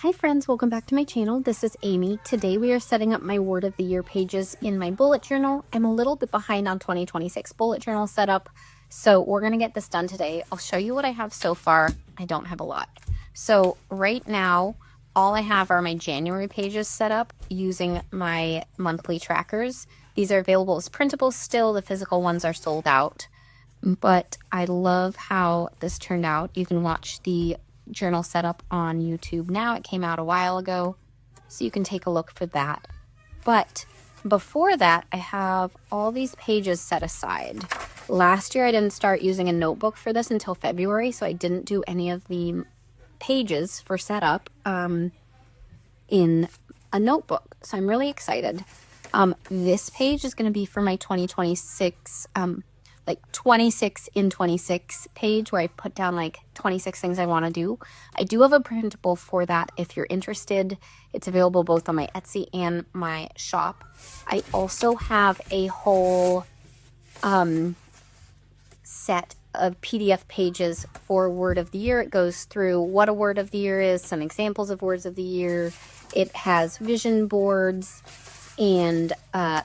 Hi friends, welcome back to my channel. This is Amy. Today we are setting up my word of the year pages in my bullet journal. I'm a little bit behind on 2026 bullet journal setup, so we're going to get this done today. I'll show you what I have so far. I don't have a lot. So right now, all I have are my January pages set up using my monthly trackers. These are available as printables still. The physical ones are sold out, but I love how this turned out. You can watch the journal setup on YouTube now. It came out a while ago, so you can take a look for that. But before that, I have all these pages set aside. Last year, I didn't start using a notebook for this until February, so I didn't do any of the pages for setup in a notebook. So I'm really excited. This page is going to be for my 2026 like 26 in 26 page where I put down like 26 things I want to do. I do have a printable for that if you're interested. It's available both on my Etsy and my shop. I also have a whole set of PDF pages for word of the year. It goes through what a word of the year is, some examples of words of the year. It has vision boards and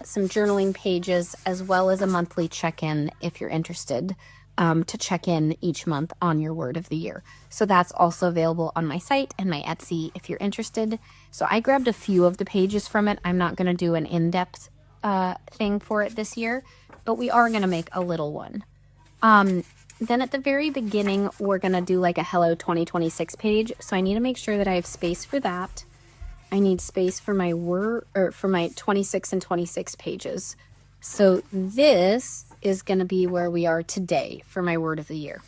some journaling pages, as well as a monthly check-in if you're interested to check in each month on your word of the year. So that's also available on my site and my Etsy if you're interested. So I grabbed a few of the pages from it. I'm not going to do an in-depth thing for it this year, but we are going to make a little one. Then at the very beginning, we're going to do like a Hello 2026 page. So I need to make sure that I have space for that. I need space for my for my 26 and 26 pages. So this is going to be where we are today for my word of the year.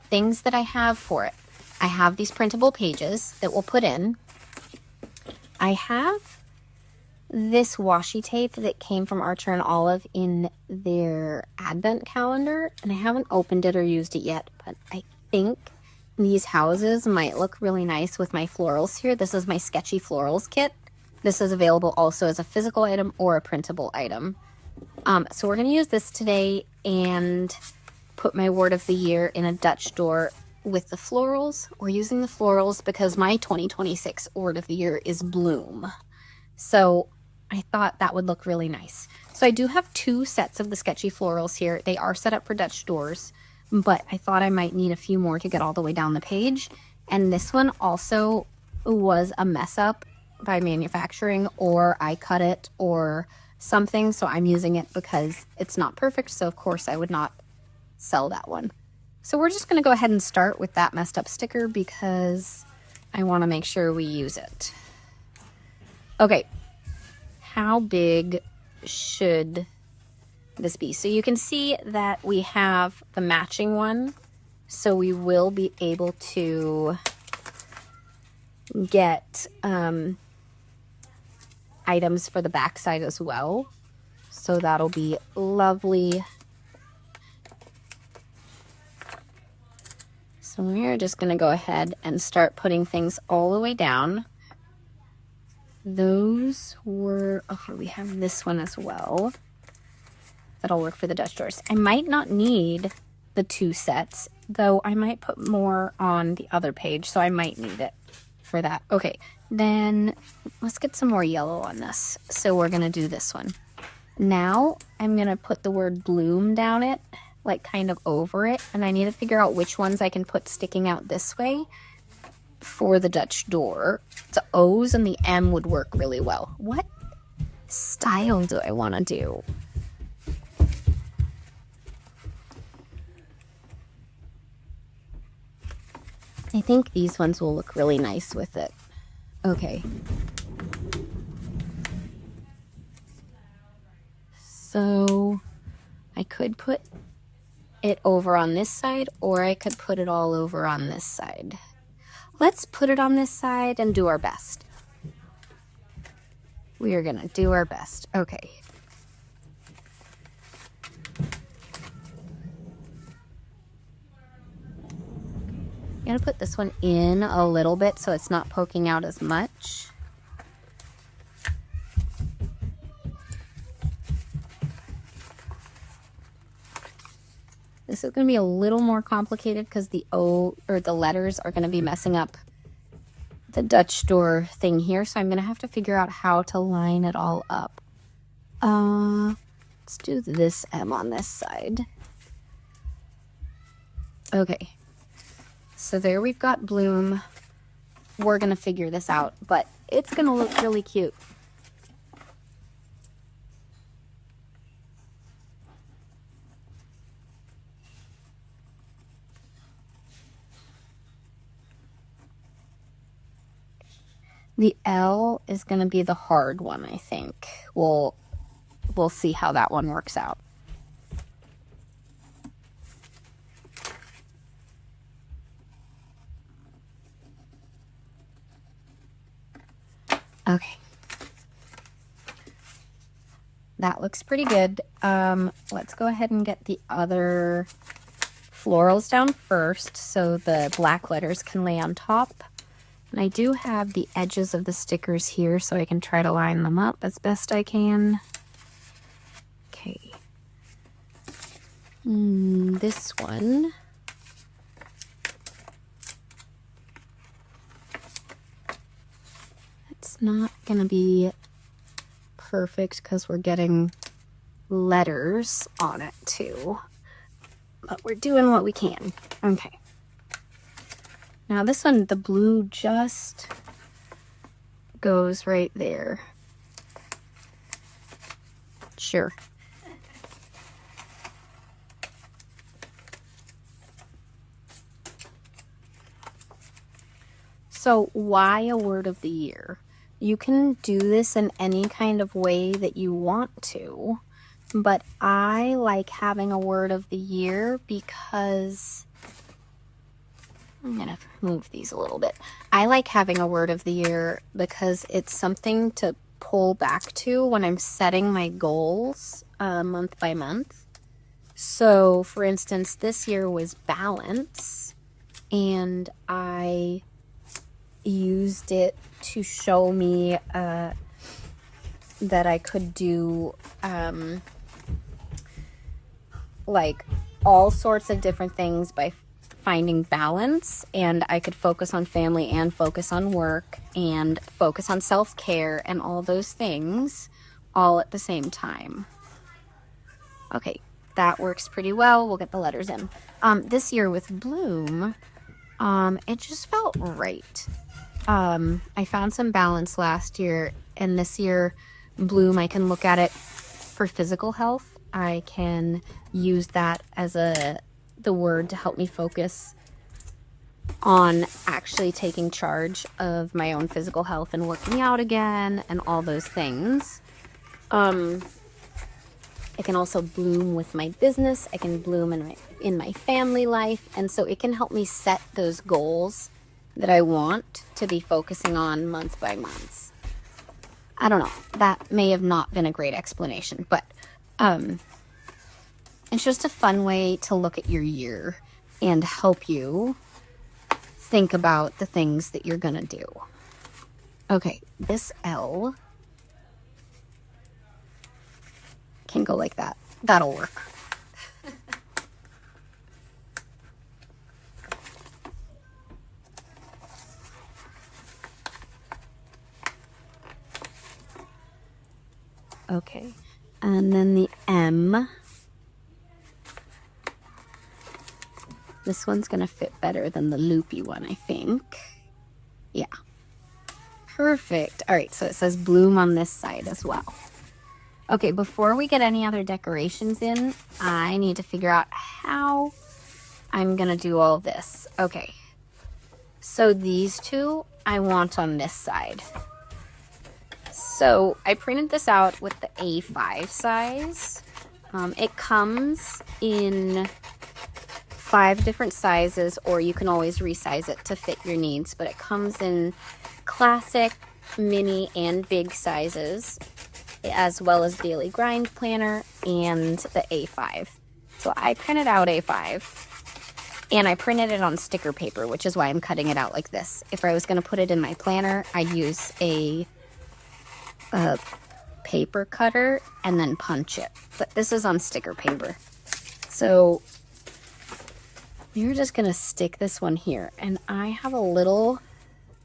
Things that I have for it. I have these printable pages that we'll put in. I have this washi tape that came from Archer and Olive in their advent calendar, and I haven't opened it or used it yet, but I think these houses might look really nice with my florals here. This is my sketchy florals kit. This is available also as a physical item or a printable item. So we're going to use this today and put my word of the year in a Dutch door with the florals. We're using the florals because my 2026 word of the year is bloom. So I thought that would look really nice. So I do have two sets of the sketchy florals here. They are set up for Dutch doors, but I thought I might need a few more to get all the way down the page. And this one also was a mess up by manufacturing, or I cut it or something. So I'm using it because it's not perfect. So of course I would not sell that one. So we're just going to go ahead and start with that messed up sticker because I want to make sure we use it. Okay. How big should this be? So you can see that we have the matching one, so we will be able to get items for the back side as well, so that'll be lovely. So we're just going to go ahead and start putting things all the way down. Those were, okay, we have this one as well. That'll work for the Dutch doors. I might not need the two sets, though I might put more on the other page, so I might need it for that. Okay, then let's get some more yellow on this. So we're going to do this one. Now I'm going to put the word bloom down it, like kind of over it, and I need to figure out which ones I can put sticking out this way for the Dutch door. The O's and the M would work really well. What style do I want to do? I think these ones will look really nice with it. Okay. So I could put it over on this side, or I could put it all over on this side. Let's put it on this side and do our best. We are going to do our best. Okay. I'm going to put this one in a little bit so it's not poking out as much. This is going to be a little more complicated because the O or the letters are going to be messing up the Dutch door thing here, so I'm gonna have to figure out how to line it all up. Let's do this M on this side. Okay, so there we've got bloom. We're gonna figure this out, but it's gonna look really cute. The L is gonna be the hard one, I think. We'll see how that one works out. Okay. That looks pretty good. Let's go ahead and get the other florals down first so the black letters can lay on top. And I do have the edges of the stickers here so I can try to line them up as best I can. Okay. This one. It's not going to be perfect because we're getting letters on it too. But we're doing what we can. Okay. Now this one, the blue just goes right there. Sure. So why a word of the year? You can do this in any kind of way that you want to, but I like having a word of the year because I'm gonna move these a little bit. I like having a word of the year because it's something to pull back to when I'm setting my goals month by month. So for instance, this year was balance, and I used it to show me that I could do like all sorts of different things by finding balance, and I could focus on family and focus on work and focus on self-care and all those things all at the same time. Okay, that works pretty well. We'll get the letters in. This year with bloom, it just felt right. I found some balance last year, and this year bloom, I can look at it for physical health. I can use that as the word to help me focus on actually taking charge of my own physical health and working out again and all those things. I can also bloom with my business. I can bloom in my family life, and so it can help me set those goals that I want to be focusing on month by month. I don't know. That may have not been a great explanation, but it's just a fun way to look at your year and help you think about the things that you're gonna do. Okay, this L can go like that. That'll work. Okay, and then the M. This one's gonna fit better than the loopy one, I think. Yeah. Perfect. All right, so it says bloom on this side as well. Okay, before we get any other decorations in, I need to figure out how I'm gonna do all this. Okay, so these two I want on this side. So I printed this out with the A5 size. It comes in 5 different sizes, or you can always resize it to fit your needs, but it comes in classic, mini, and big sizes, as well as daily grind planner and the A5. So I printed out A5, and I printed it on sticker paper, which is why I'm cutting it out like this. If I was going to put it in my planner, I'd use a paper cutter and then punch it, but this is on sticker paper. So you're just gonna stick this one here, and I have a little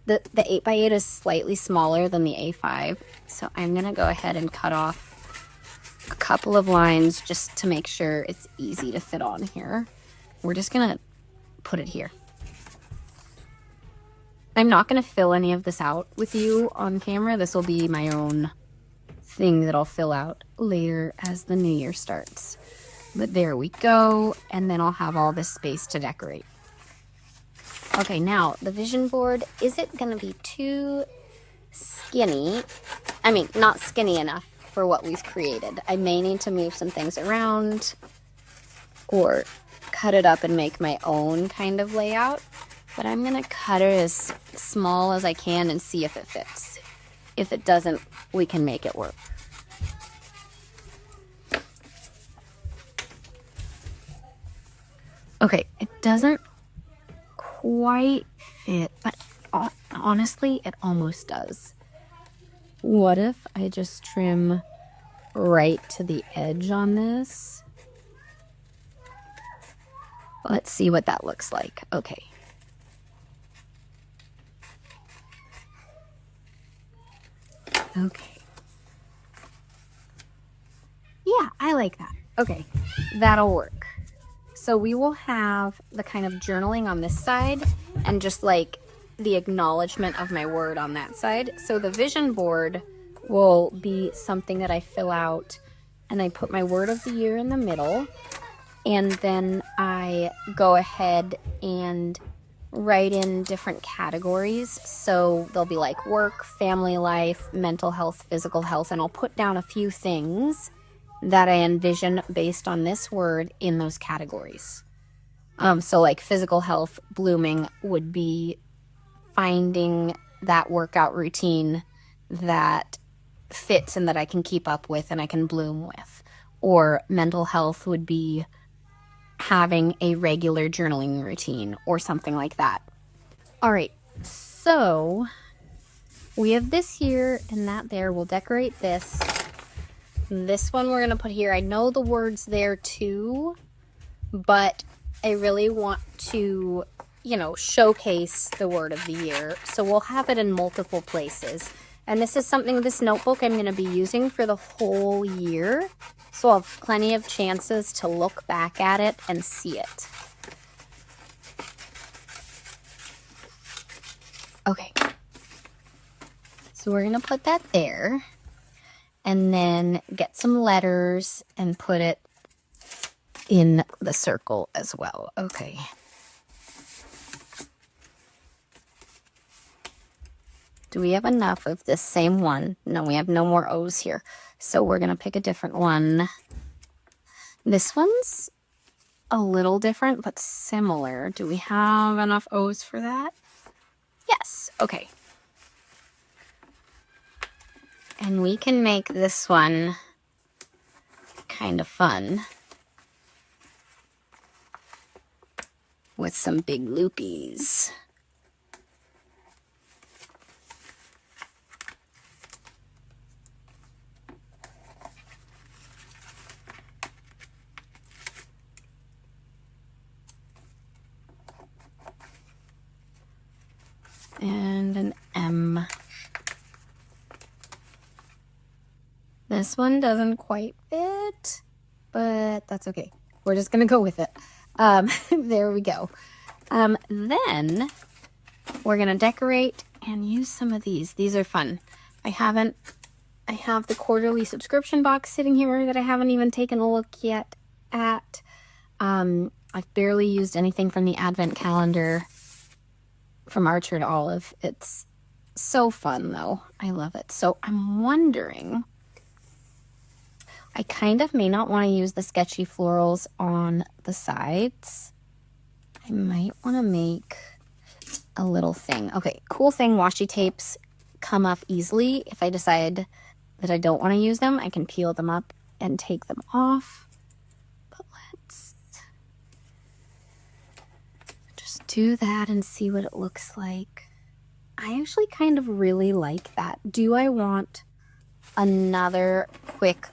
the 8x8 is slightly smaller than the A5, so I'm gonna go ahead and cut off a couple of lines just to make sure it's easy to fit on here. We're just gonna put it here. I'm not gonna fill any of this out with you on camera. This will be my own thing that I'll fill out later as the new year starts. But there we go, and then I'll have all this space to decorate. Okay, now the vision board, is it gonna be too skinny? I mean, not skinny enough for what we've created. I may need to move some things around or cut it up and make my own kind of layout, but I'm gonna cut it as small as I can and see if it fits. If it doesn't, we can make it work. Okay, it doesn't quite fit, but honestly, it almost does. What if I just trim right to the edge on this? Let's see what that looks like. Okay. Okay. Yeah, I like that. Okay, that'll work. So we will have the kind of journaling on this side and just like the acknowledgement of my word on that side. So the vision board will be something that I fill out and I put my word of the year in the middle, and then I go ahead and write in different categories. So they'll be like work, family life, mental health, physical health, and I'll put down a few things that I envision based on this word in those categories. So like physical health, blooming would be finding that workout routine that fits and that I can keep up with and I can bloom with. Or mental health would be having a regular journaling routine or something like that. All right, so we have this here and that there. We'll decorate this. This one we're going to put here. I know the word's there too, but I really want to, you know, showcase the word of the year. So we'll have it in multiple places. And this is something, this notebook I'm going to be using for the whole year. So I'll have plenty of chances to look back at it and see it. Okay. So we're going to put that there. And then get some letters and put it in the circle as well. Okay. Do we have enough of this same one? No, we have no more O's here. So we're going to pick a different one. This one's a little different, but similar. Do we have enough O's for that? Yes. Okay. And we can make this one kind of fun with some big loopies. And an M. This one doesn't quite fit, but that's okay. We're just gonna go with it. There we go. Then we're gonna decorate and use some of these. These are fun. I have the quarterly subscription box sitting here that I haven't even taken a look yet at. I've barely used anything from the advent calendar from Archer Olive. It's so fun though. I love it. So I'm wondering, I kind of may not want to use the sketchy florals on the sides. I might want to make a little thing. Okay, cool thing, washi tapes come off easily. If I decide that I don't want to use them, I can peel them up and take them off. But let's just do that and see what it looks like. I actually kind of really like that. Do I want another quick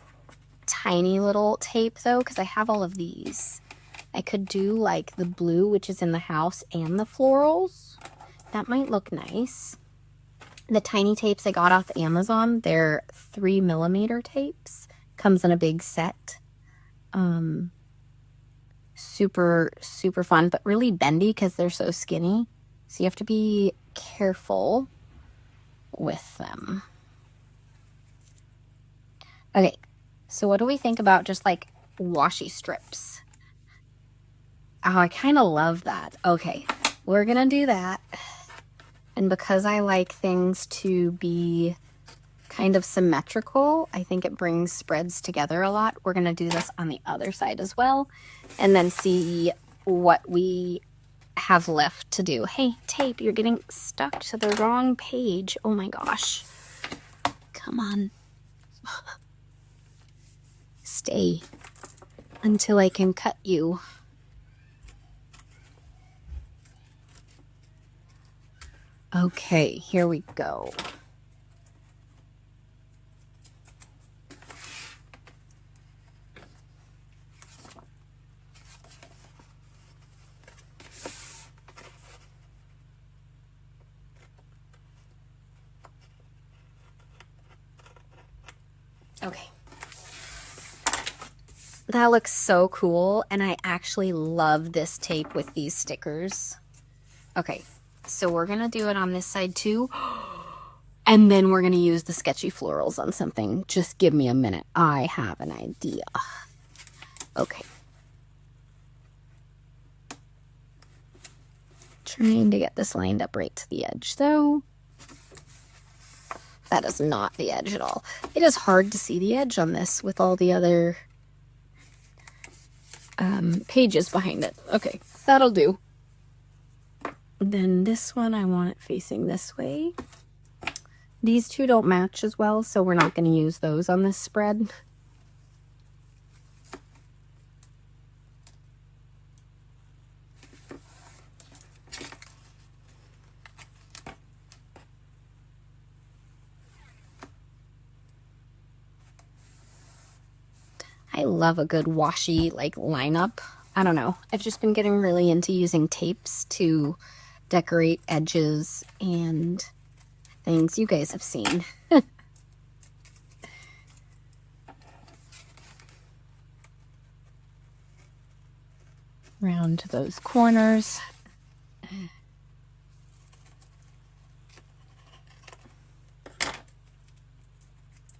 tiny little tape though? Because I have all of these. I could do like the blue, which is in the house, and the florals. that might look nice. The tiny tapes I got off Amazon, they're 3mm tapes. Comes in a big set. Super, super fun, but really bendy because they're so skinny. So you have to be careful with them. Okay, so what do we think about just like washi strips? Oh, I kind of love that. Okay, we're gonna do that. And because I like things to be kind of symmetrical, I think it brings spreads together a lot. We're gonna do this on the other side as well, and then see what we have left to do. Hey, tape, you're getting stuck to the wrong page. Oh my gosh. Come on. Stay until I can cut you. Okay, here we go. Okay. That looks so cool, and I actually love this tape with these stickers. Okay, so we're gonna do it on this side too, and then we're gonna use the sketchy florals on something. Just give me a minute. I have an idea. Okay. Trying to get this lined up right to the edge, though. That is not the edge at all. It is hard to see the edge on this with all the other pages behind it. Okay, that'll do. Then this one, I want it facing this way. These two don't match as well, so we're not going to use those on this spread. I love a good washi like lineup. I don't know. I've just been getting really into using tapes to decorate edges and things you guys have seen. Round those corners.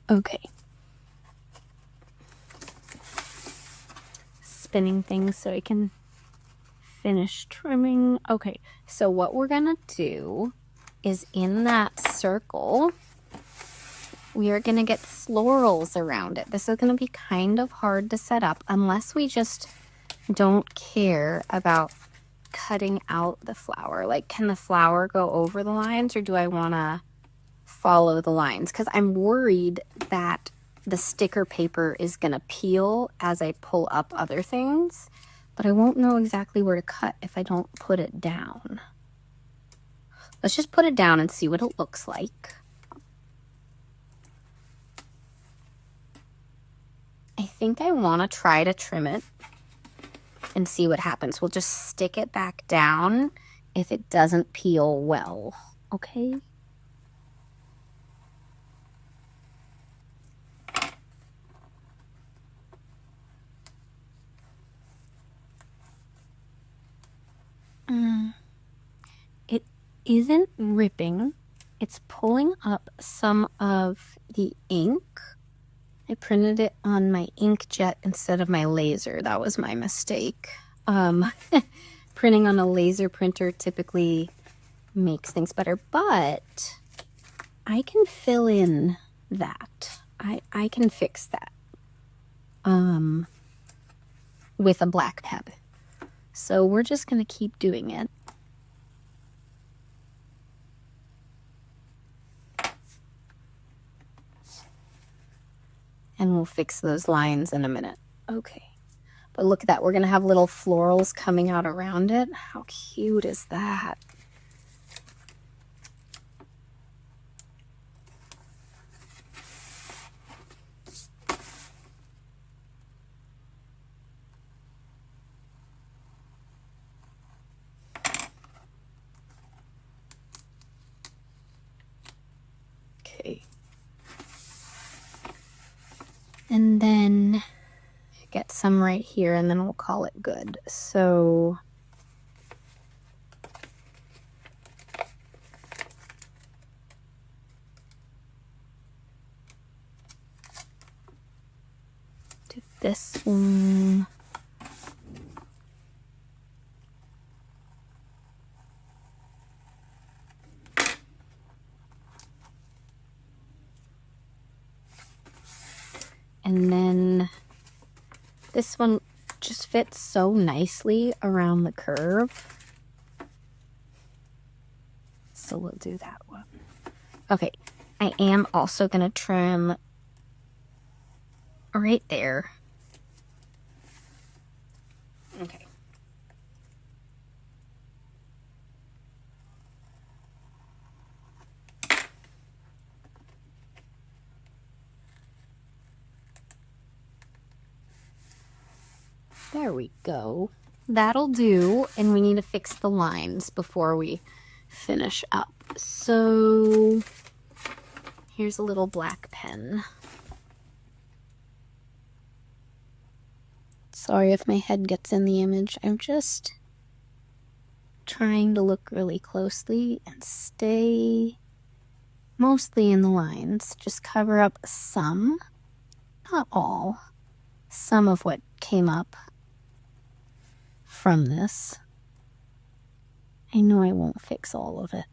Okay. Spinning things so I can finish trimming. Okay, so what we're gonna do is in that circle, we are gonna get florals around it. This is gonna be kind of hard to set up unless we just don't care about cutting out the flower. Like, can the flower go over the lines, or do I wanna follow the lines? Because I'm worried that the sticker paper is gonna peel as I pull up other things, but I won't know exactly where to cut if I don't put it down. Let's just put it down and see what it looks like. I think I want to try to trim it and see what happens. We'll just stick it back down if it doesn't peel well, okay? It isn't ripping. It's pulling up some of the ink. I printed it on my inkjet instead of my laser. That was my mistake. Printing on a laser printer typically makes things better, but I can fill in that. I can fix that with a black pen. So we're just going to keep doing it. And we'll fix those lines in a minute. Okay. But look at that. We're going to have little florals coming out around it. How cute is that? And then get some right here, and then we'll call it good. So do this one. And then this one just fits so nicely around the curve. So we'll do that one. Okay, I am also going to trim right there. Okay. There we go. That'll do, and we need to fix the lines before we finish up. So here's a little black pen. Sorry if my head gets in the image. I'm just trying to look really closely and stay mostly in the lines. Just cover up some, not all, some of what came up from this. I know I won't fix all of it.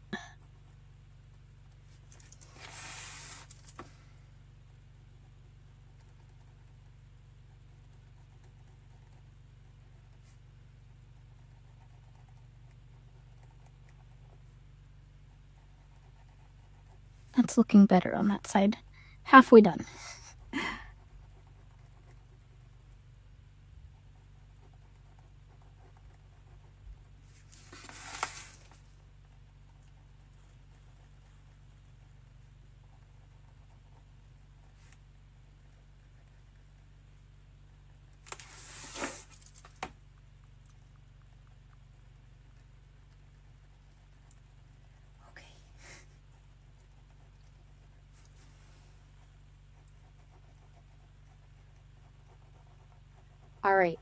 That's looking better on that side. Halfway done. All right,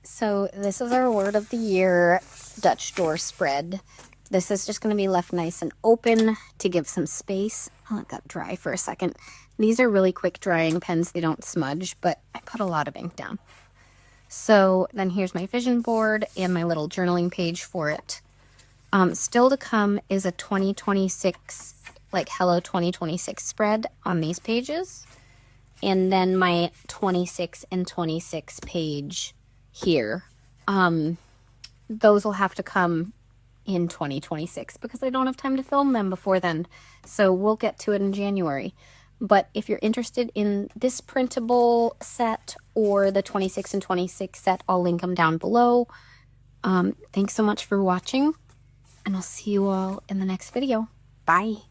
so this is our word of the year, Dutch door spread. This is just going to be left nice and open to give some space. I'll let that dry for a second. These are really quick drying pens. They don't smudge, but I put a lot of ink down. So then here's my vision board and my little journaling page for it. Still to come is a 2026, like Hello 2026 spread on these pages. And then my 26 and 26 page here. Those will have to come in 2026 because I don't have time to film them before then. So we'll get to it in January. But if you're interested in this printable set or the 26 and 26 set, I'll link them down below. Thanks so much for watching, and I'll see you all in the next video. Bye.